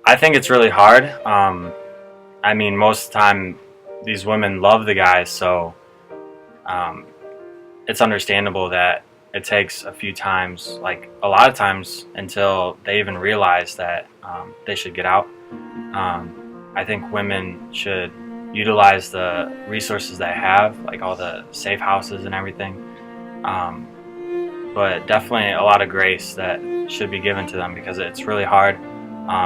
I think it's really hard. I mean, most of the time, these women love the guys, so um, it's understandable that it takes a few times, like a lot of times, until they even realize that they should get out. I think women should utilize the resources they have, like all the safe houses and everything. Um, but definitely a lot of grace that should be given to them because it's really hard.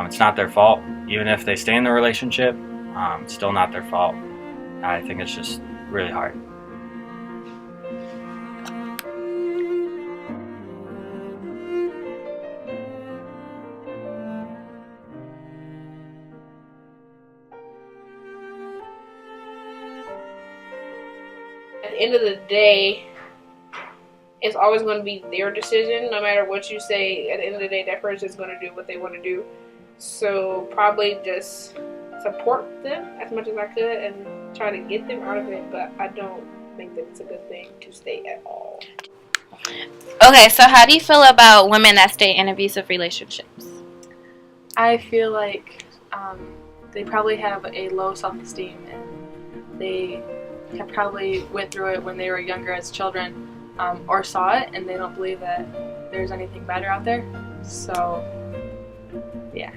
It's not their fault. Even if they stay in the relationship, it's still not their fault. I think it's just really hard. At the end of the day, it's always going to be their decision. No matter what you say, at the end of the day, that person is going to do what they want to do. So probably just support them as much as I could and try to get them out of it. But I don't think that it's a good thing to stay at all. Okay, so how do you feel about women that stay in abusive relationships? I feel like they probably have a low self-esteem and they have probably went through it when they were younger as children or saw it and they don't believe that there's anything better out there. So, yeah.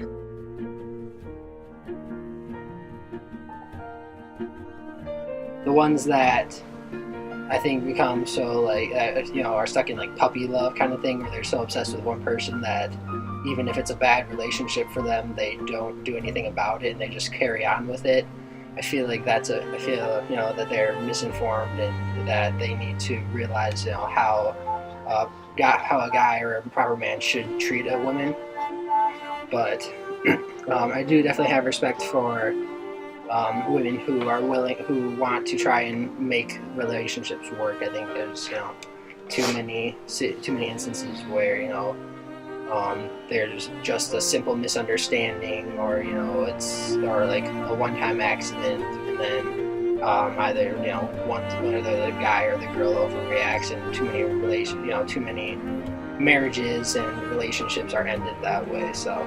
The ones that I think become so are stuck in like puppy love kind of thing where they're so obsessed with one person that even if it's a bad relationship for them, they don't do anything about it and they just carry on with it. I feel like that they're misinformed and that they need to realize, how a guy or a proper man should treat a woman. But I do definitely have respect for women who want to try and make relationships work. I think there's too many instances where there's just a simple misunderstanding or like a one-time accident and then either whether the guy or the girl overreacts and too many marriages and relationships are ended that way. So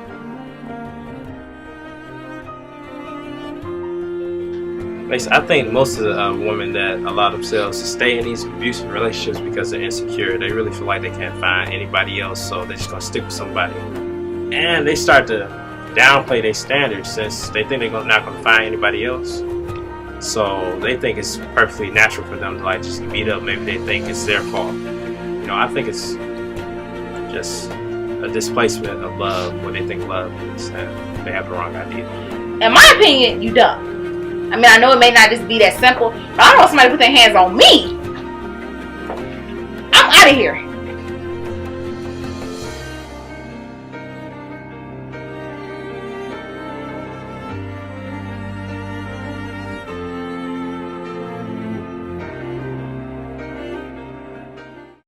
I think most of the women that allow themselves to stay in these abusive relationships because they're insecure, they really feel like they can't find anybody else, so they're just going to stick with somebody. And they start to downplay their standards since they think they're not going to find anybody else. So they think it's perfectly natural for them to just beat up. Maybe they think it's their fault. I think it's just a displacement of love, what they think love is, and they have the wrong idea. In my opinion, you dumb. I mean, I know it may not just be that simple, but I don't want somebody to put their hands on me. I'm out of here.